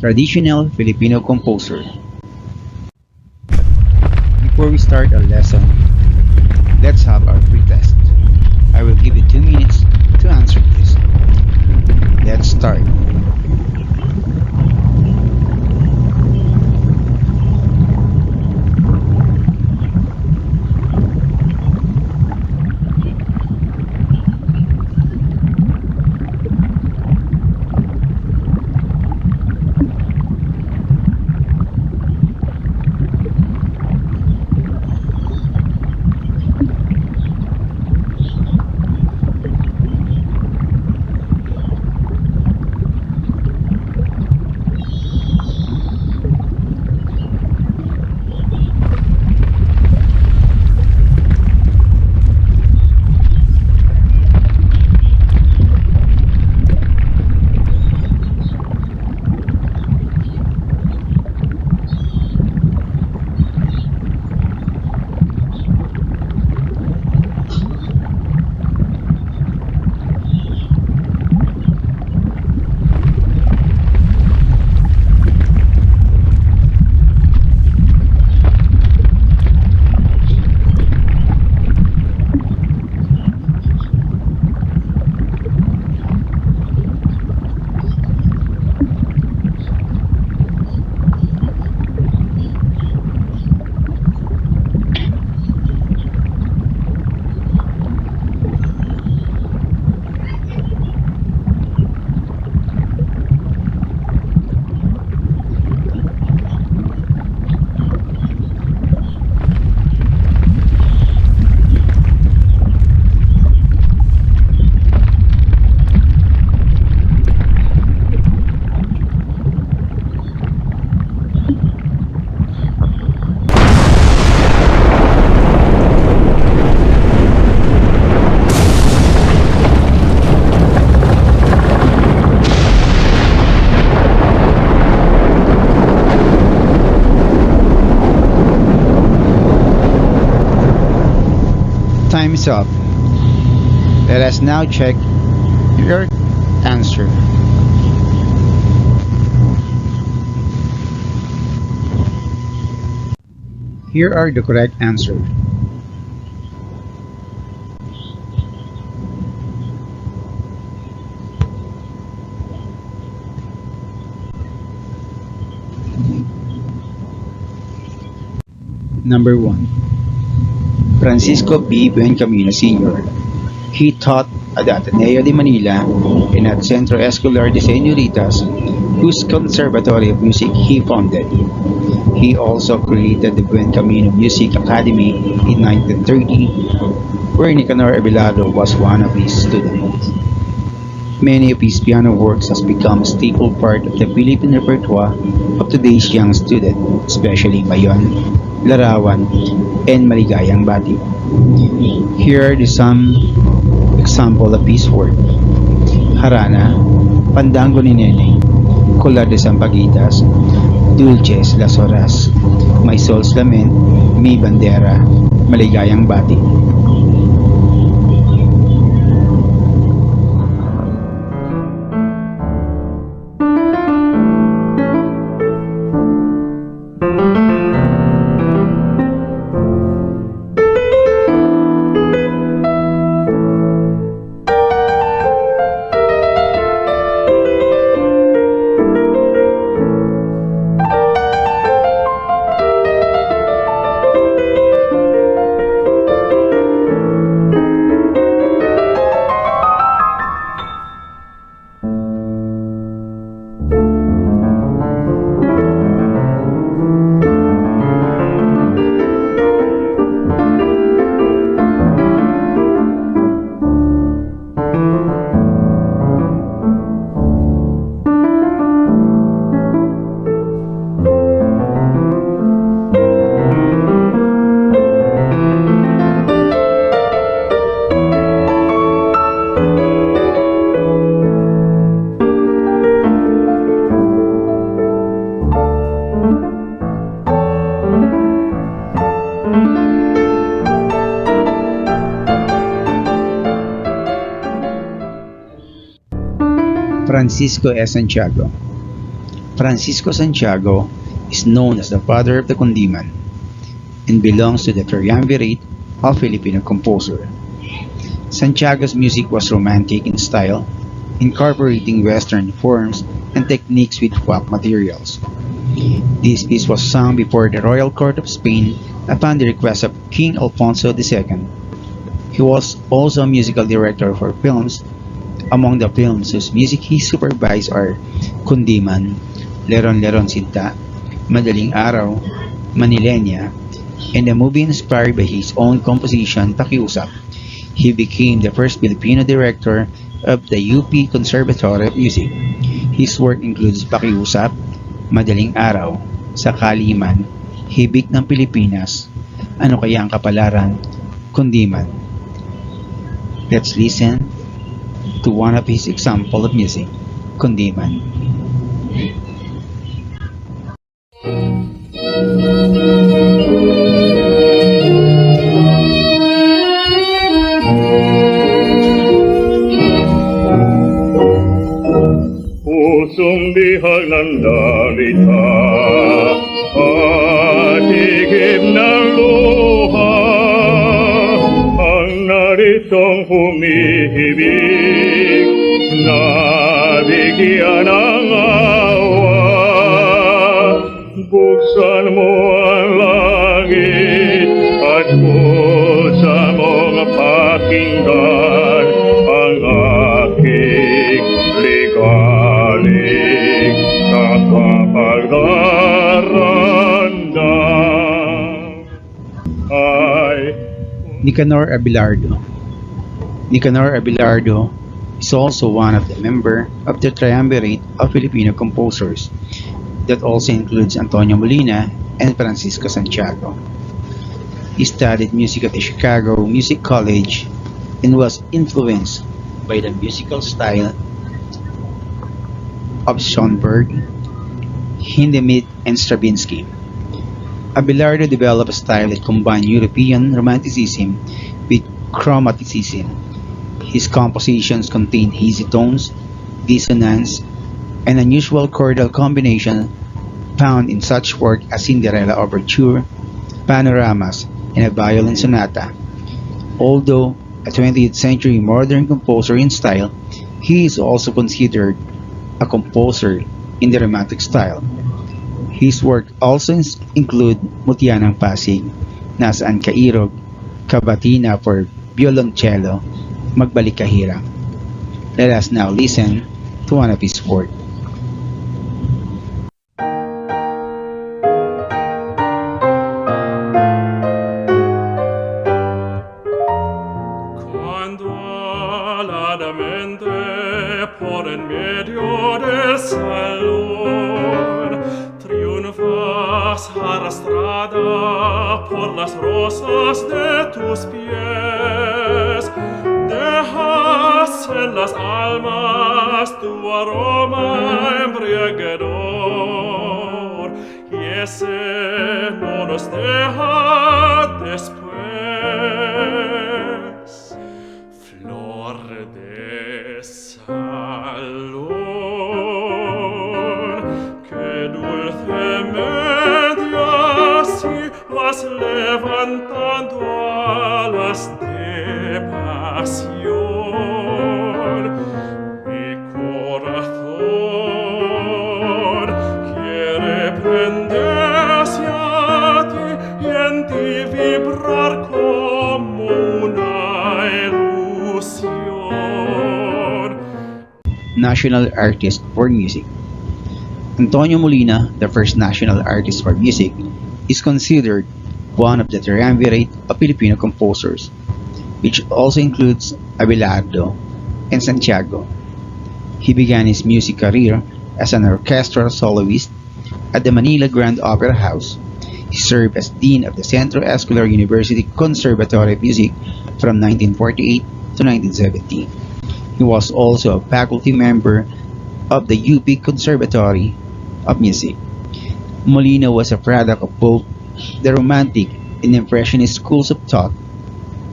traditional Filipino composer. Before we start our lesson, let's have our pre-test. I will give you 2 minutes to answer this. Let's start. Time is up. Let us now check your answer. Here are the correct answers. Number 1. Francisco P. Buencamino Sr. He taught at the Ateneo de Manila and at Centro Escolar de Señoritas, whose Conservatory of Music he founded. He also created the Buencamino Music Academy in 1930, where Nicanor Abelardo was one of his students. Many of his piano works has become a staple part of the Philippine repertoire of today's young student, especially Bayon, Larawan, and Maligayang Bati. Here are some example of his work. Harana, Pandango ni Neneng, Colar de Sampaguitas, Dulces Las Horas, My Soul's Lament, Mi Bandera, Maligayang Bati. Francisco S. Santiago. Francisco Santiago is known as the father of the Kundiman and belongs to the triumvirate of Filipino composer. Santiago's music was romantic in style, incorporating Western forms and techniques with folk materials. This piece was sung before the royal court of Spain upon the request of King Alfonso II. He was also a musical director for films. Among the films whose music he supervised are Kundiman, Leron Leron Sinta, Madaling Araw, Manilenya, and a movie inspired by his own composition, Pakiusap. He became the first Filipino director of the UP Conservatory of Music. His work includes Pakiusap, Madaling Araw, Sakali Man, Hibik ng Pilipinas, Ano Kaya ang Kapalaran, Kundiman. Let's listen to one of his example of music, Kundiman. Pusong bihag ng dalita at higib ng luha ang naritong humihibig nabigyan ng awa. Buksan mo ang langit at buksan mong pakinggan ang aking ligalig na kapagdarandam. Nicanor Abelardo. Nicanor Abelardo is also one of the member of the triumvirate of Filipino composers that also includes Antonio Molina and Francisco Santiago. He studied music at the Chicago Music College and was influenced by the musical style of Schoenberg, Hindemith, and Stravinsky. Abelardo developed a style that combined European Romanticism with Chromaticism. His compositions contain hazy tones, dissonance, and unusual chordal combination found in such work as Cinderella Overture, Panoramas, and a violin sonata. Although a 20th century modern composer in style, he is also considered a composer in the Romantic style. His work also include Mutya ng Pasig, Nasaan Ka Irog, Kabatina for violoncello, Magbalik Ka Hirang. Let us now listen to one of his work. Cuando aladamente por en medio del salón triunfas arrastrada por las rosas de tus pies, dejas en las almas tu aroma embriagador y ese no nos deja después. Flor de salón, que dulcemente así vas levantando alas de pasión. Mi corazón quiere prenderse a ti y en ti vibrar como una ilusión. National Artist for Music. Antonio Molina, the first national artist for music, is considered one of the triumvirate of Filipino composers, which also includes Abelardo and Santiago. He began his music career as an orchestral soloist at the Manila Grand Opera House. He served as Dean of the Centro Escolar University Conservatory of Music from 1948 to 1970. He was also a faculty member of the UP Conservatory of Music. Molina was a product of both the Romantic and Impressionist schools of thought.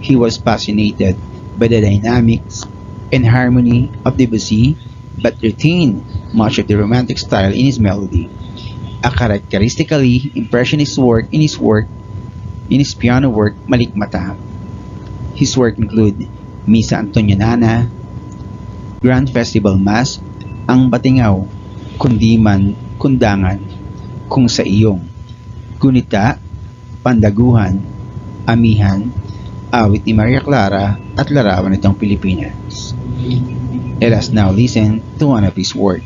He was fascinated by the dynamics and harmony of Debussy, but retained much of the romantic style in his melody. A characteristically impressionist work in his piano work malikmata. His work include Misa Antonianana, Grand Festival Mass, Ang Batingaw, Kundiman, Kundangan, Kung sa Iyong, Gunita, Pandaguhan, Amihan, Awit ni Maria Clara at Larawan nitong Pilipinas. Let us now listen to one of his work.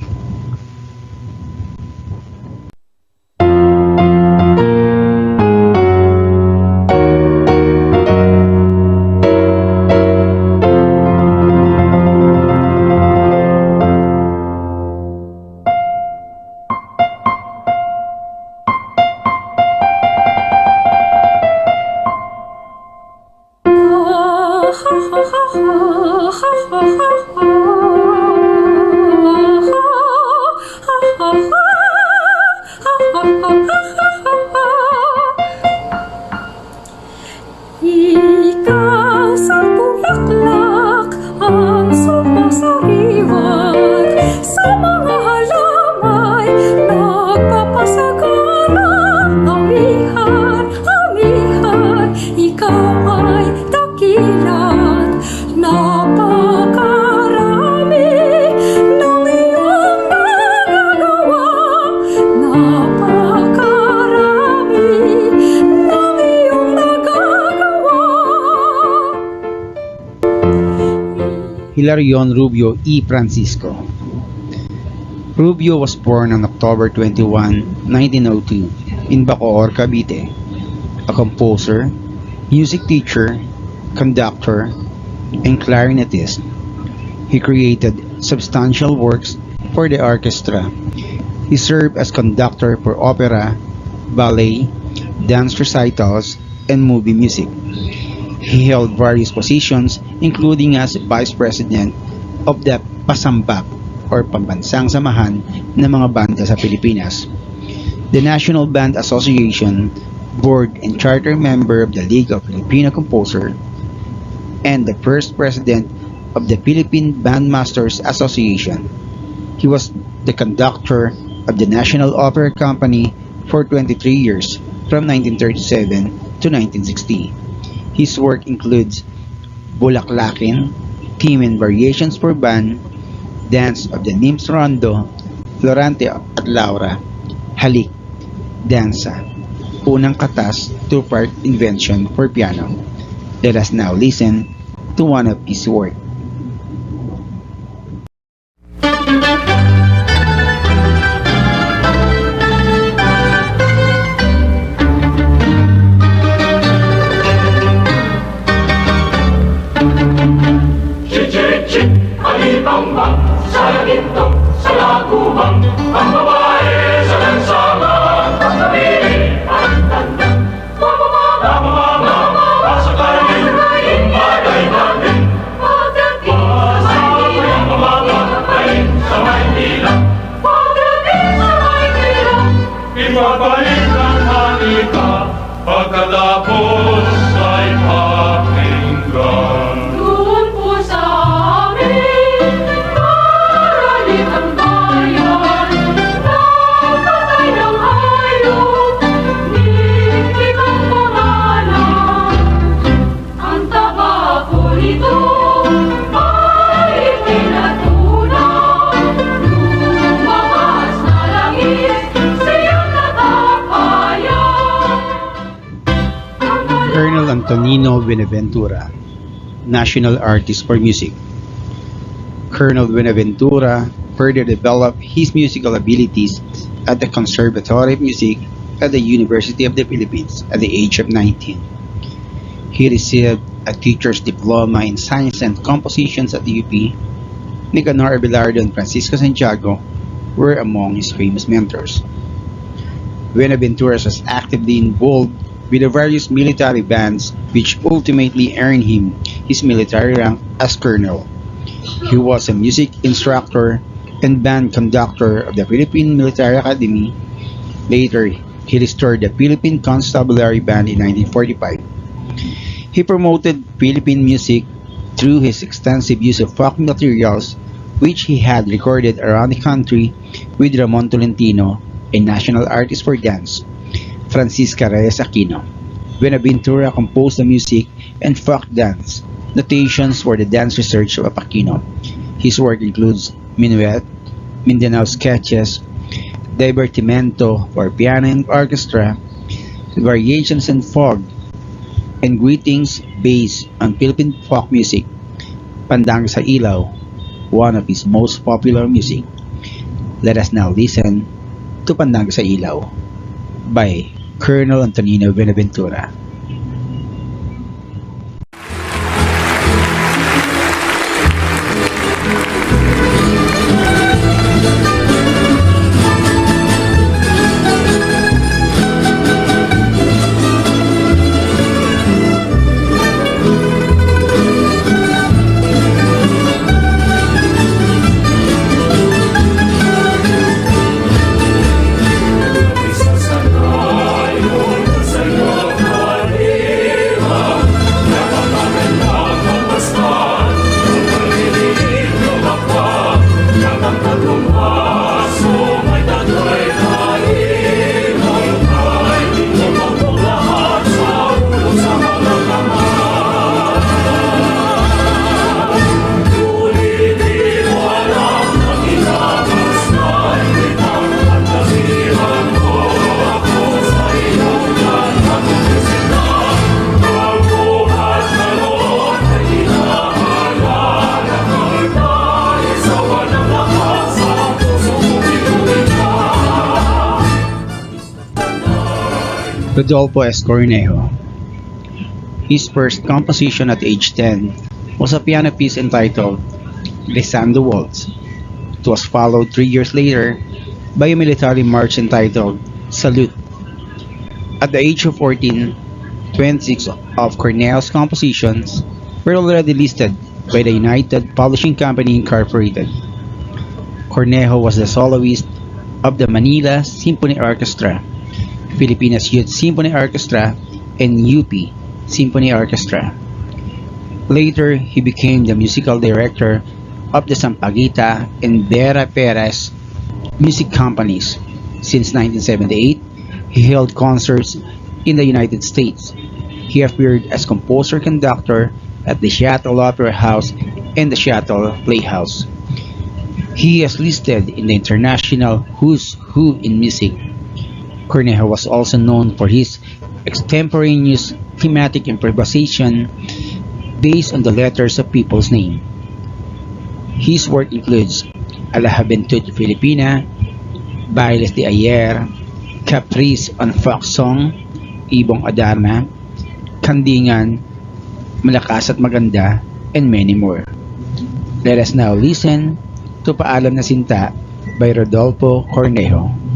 Ikaw sa bulaklak ang sumasariwag sa mga halamay nagpapasagana. Amihan, amihan, ikaw ay dakilat. Napakarami ng iyong nagagawa. Napakarami ng iyong nagagawa. Hilarion Rubio E. Francisco. Rubio was born on October 21, 1902 in Bacoor, Cavite. A composer, music teacher, conductor, and clarinetist. He created substantial works for the orchestra. He served as conductor for opera, ballet, dance recitals, and movie music. He held various positions including as Vice President of the PASAMBAP or Pambansang Samahan ng mga Banda sa Pilipinas, the National Band Association, Board and Charter Member of the League of Filipino Composer, and the first President of the Philippine Bandmasters Association. He was the conductor of the National Opera Company for 23 years from 1937 to 1960. His work includes Bulaklakin, Theme and Variations for Band, Dance of the Nymphs Rondo, Florante at Laura, Halik, Dansa, Unang Katas, two-part invention for piano. Let us now listen to one of his work. Chichichi, alibang-bang, sa gintong, sa lagubang, ang babae sa lansangan, ang kabili, ang tanda, mamamama, sa kanin, yung bagay natin, pagdating sa Maynila, sa Maynila, pagdating sa Maynila, ibabalik ang halika, pagkatapos ay pakinggan. Doon po sa amin, maralit ang bayan. Napatay ng hayop, nipik ang pangalan. Ang tabako nito ay pinatunaw. Lumabas na langis, siyang natapayan. Colonel Antonino Buenaventura, National Artist for Music. Colonel Buenaventura further developed his musical abilities at the Conservatory of Music at the University of the Philippines at the age of 19. He received a teacher's diploma in science and compositions at the UP. Nicanor, Abelardo, and Francisco Santiago were among his famous mentors. Buenaventura was actively involved with the various military bands which ultimately earned him his military rank as colonel. He was a music instructor and band conductor of the Philippine Military Academy. Later, he restored the Philippine Constabulary Band in 1945. He promoted Philippine music through his extensive use of folk materials which he had recorded around the country with Ramon Tolentino, a national artist for dance, Francisca Reyes Aquino. Buenaventura composed the music and folk dance notations for the dance research of Aquino. His work includes Minuet, Mindanao sketches, Divertimento for piano and orchestra, variations in folk, and greetings based on Philippine folk music, Pandang sa Ilaw, one of his most popular music. Let us now listen to Pandang sa Ilaw by Colonel Antonino Buenaventura. Rodolfo S. Cornejo. His first composition at age 10 was a piano piece entitled Lisando Waltz. It was followed 3 years later by a military march entitled Salute. At the age of 14, 26 of Cornejo's compositions were already listed by the United Publishing Company Incorporated. Cornejo was the soloist of the Manila Symphony Orchestra, Filipinas Youth Symphony Orchestra, and UP Symphony Orchestra. Later, he became the musical director of the Sampaguita and Vera Perez music companies. Since 1978, he held concerts in the United States. He appeared as composer-conductor at the Seattle Opera House and the Seattle Playhouse. He is listed in the International Who's Who in Music. Cornejo was also known for his extemporaneous thematic improvisation based on the letters of people's name. His work includes A la Juventud Filipina, Bailes de Ayer, Caprice on Folk Song, Ibong Adarna, Kandingan, Malakas at Maganda, and many more. Let us now listen to Paalam na Sinta by Rodolfo Cornejo.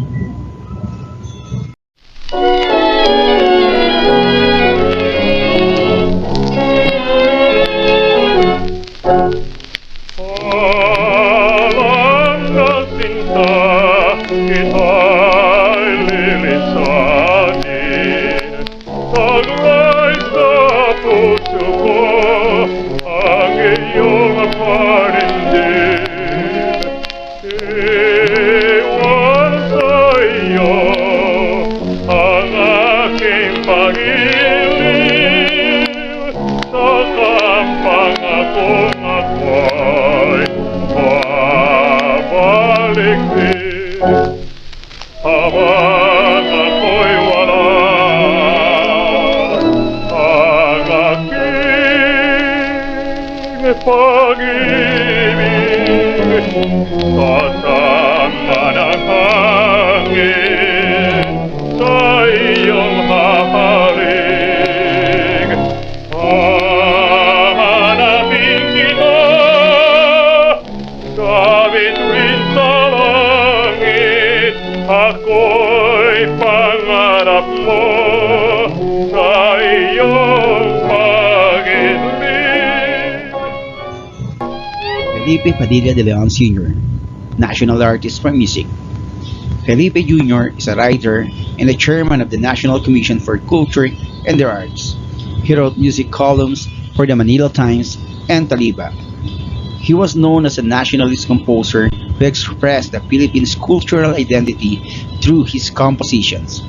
Kasama ng hangin sa iyong hahaling. Hahanapin kita sa bituin sa langit. Ako'y pangarap mo sa iyong pag-ibig. Felipe Padilla de Leon Sr., National Artist for Music. Felipe Jr. is a writer and the chairman of the National Commission for Culture and the Arts. He wrote music columns for the Manila Times and Talibab. He was known as a nationalist composer who expressed the Philippines' cultural identity through his compositions.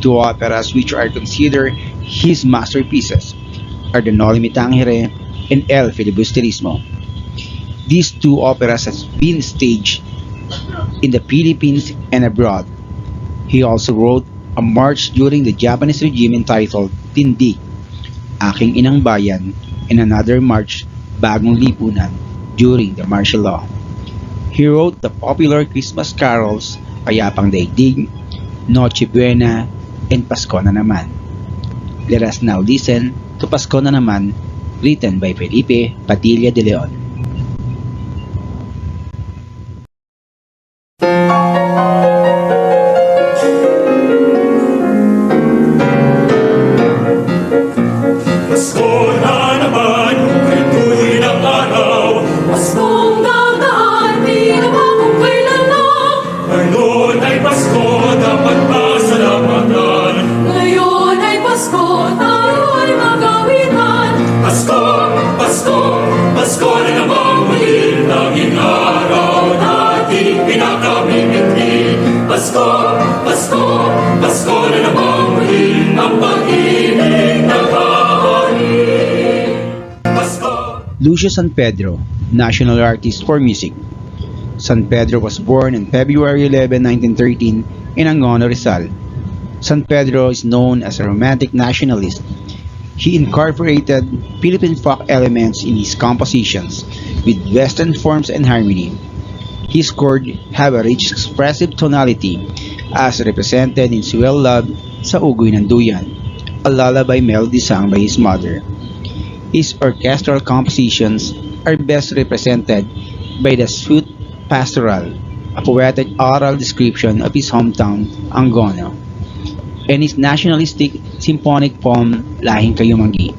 Two operas which are considered his masterpieces are the Noli Me Tangere and El Filibusterismo. These two operas have been staged in the Philippines and abroad. He also wrote a march during the Japanese regime entitled Tindig, Aking Inang Bayan, and another march, Bagong Lipunan, during the martial law. He wrote the popular Christmas carols, Payapang Daigdig, Noche Buena, and Pasko na Naman. Let us now listen to Pasko na Naman, written by Felipe Padilla de Leon. Pasko na naman, kay tuwid ang araw. Paskong dadaan, di naman kung kailan lang. Ngayon ay Pasko, dapat pasalamatan. Ngayon ay Pasko, tayo ay magawitan. Pasko, Pasko, Pasko na naman muli. Tanging araw natin pinakamimiti. Pasko, Pasko, Pasko na naman muli. Ang pag-ibig ng kahari. Pasko. Lucio San Pedro, national artist for music. San Pedro was born on February 11, 1913 in Angono, Rizal. San Pedro is known as a romantic nationalist. He incorporated Philippine folk elements in his compositions with Western forms and harmony. His chords have a rich expressive tonality as represented in Swell Love sa Ugoy ng Duyan, a lullaby melody sung by his mother. His orchestral compositions are best represented by the Suite Pastoral, a poetic oral description of his hometown, Angono, and his nationalistic symphonic poem, Lahing Kayumanggi.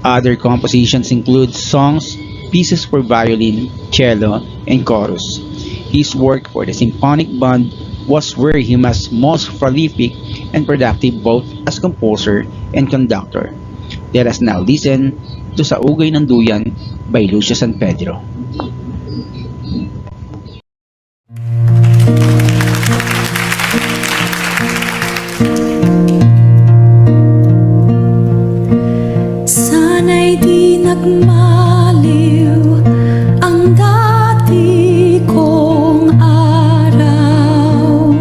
Other compositions include songs, pieces for violin, cello, and chorus. His work for the symphonic band was where he was most prolific and productive both as composer and conductor. Let us now listen to Sa Ugay ng Duyan by Lucio San Pedro. Sana'y di nagmaliw ang dati kong araw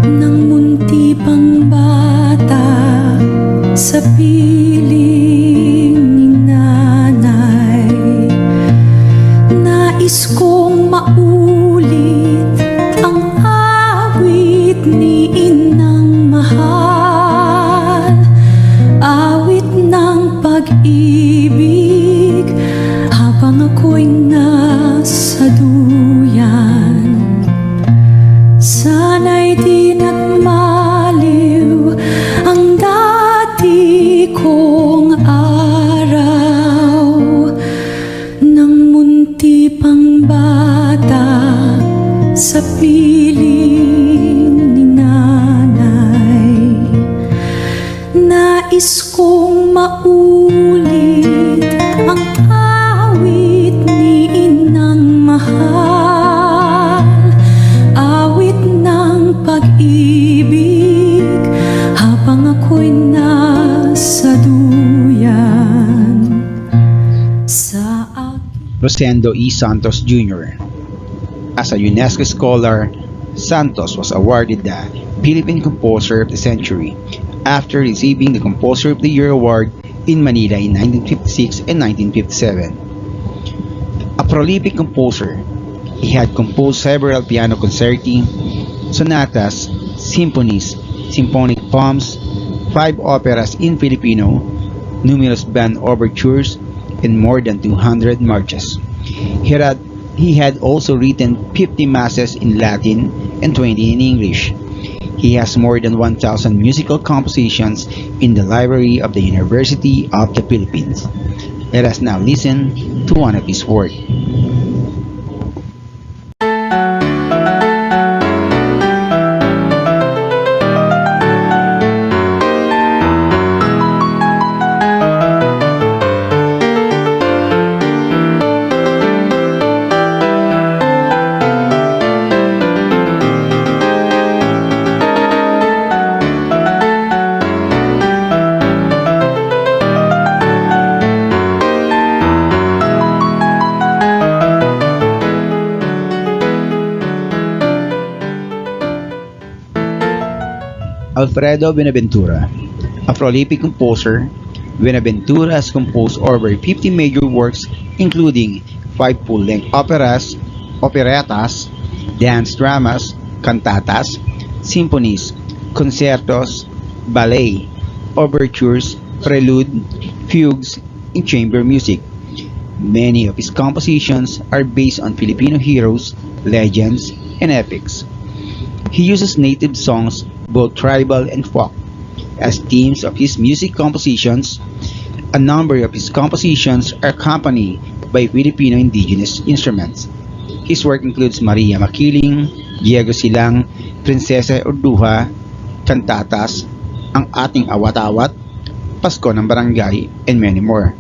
nang munti pang bata sa piling ni nanay. Nais kong maulit ang awit ni inang mahal, awit ng pag-ibig habang ako'y nasa duyan. Sana'y di nagmaliw ang dati kong araw nang munti pang bata sa piling ni nanay. Nais kong maulit ang awit ni inang mahal, awit ng pag-ibig habang ako'y nasa duyan. Sa aking Rosendo E. Santos Jr. As a UNESCO scholar, Santos was awarded the Philippine Composer of the Century after receiving the Composer of the Year award in Manila in 1956 and 1957. A prolific composer, he had composed several piano concerti, sonatas, symphonies, symphonic poems, 5 operas in Filipino, numerous band overtures, and more than 200 marches. He had also written 50 masses in Latin and 20 in English. He has more than 1,000 musical compositions in the library of the University of the Philippines. Let us now listen to one of his works. Alfredo Buenaventura, a prolific composer. Buenaventura has composed over 50 major works including 5 full-length operas, operettas, dance dramas, cantatas, symphonies, concertos, ballet, overtures, prelude, fugues, and chamber music. Many of his compositions are based on Filipino heroes, legends, and epics. He uses native songs, both tribal and folk, as themes of his music compositions. A number of his compositions are accompanied by Filipino indigenous instruments. His work includes Maria Makiling, Diego Silang, Prinsesa Urduha, Cantatas, Ang Ating Awat-Awat, Pasko ng Barangay, and many more.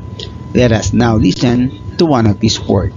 Let us now listen to one of his works.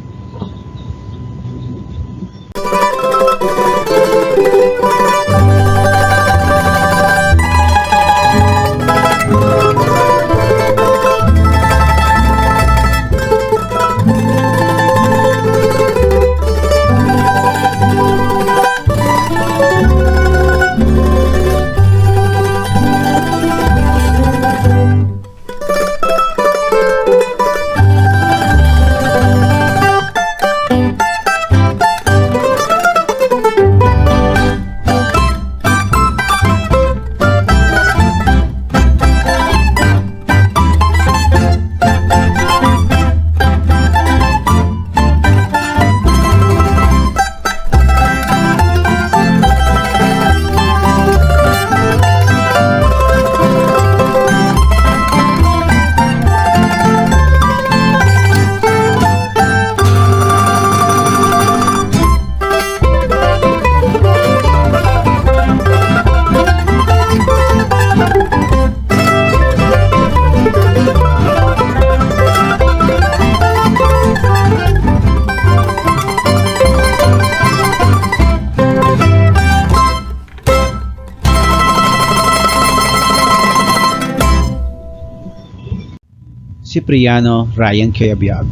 Cipriano Ryan Cayabyab.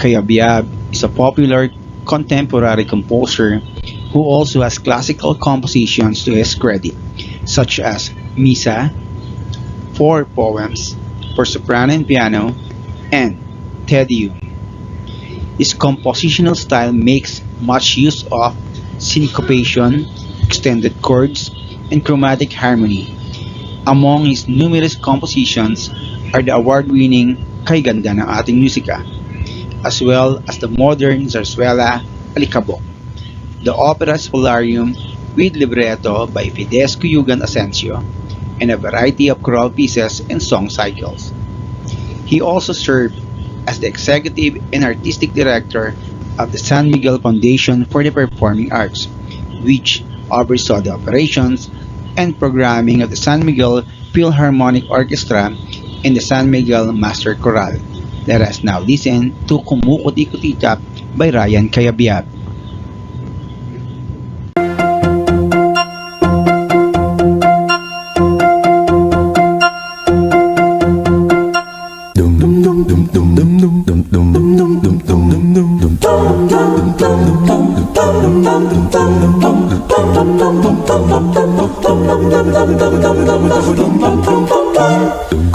Cayabyab is a popular contemporary composer who also has classical compositions to his credit, such as Misa, 4 poems for soprano and piano, and Te Deum. His compositional style makes much use of syncopation, extended chords, and chromatic harmony. Among his numerous compositions are the award-winning Kay Ganda ng Ating Musika, as well as the modern zarzuela Alikabok, the opera's Hilarion with libretto by Fides Cuyugan Asensio, and a variety of choral pieces and song cycles. He also served as the executive and artistic director of the San Miguel Foundation for the Performing Arts, which oversaw the operations and programming of the San Miguel Philharmonic Orchestra and the San Miguel Master Choral. Let us now listen to Kumukuti-Kutitap by Ryan Cayabyab.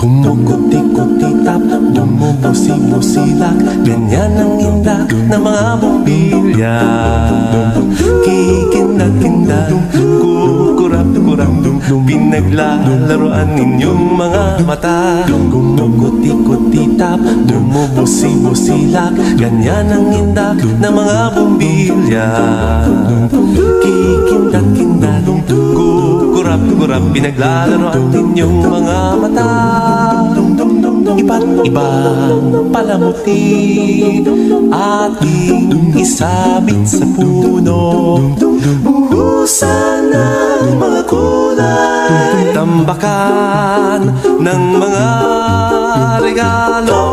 Kumukuti-kutitap, bumubusi-busilak, ganyan ang indak ng mga bumbilya. Kikindag-kindag, kukurap-kurap, pinaglalaroan ninyong mga mata. Kumukuti-kutitap, bumubusi-busilak, ganyan ang indak ng mga bumbilya. Kikindag-kindag, kukurap-kurap, pinaglalaroan ninyong mga mata. Iba't ibang palamuti ating isabit sa puno. Buhusan ng mga kulay, tambakan ng mga regalo.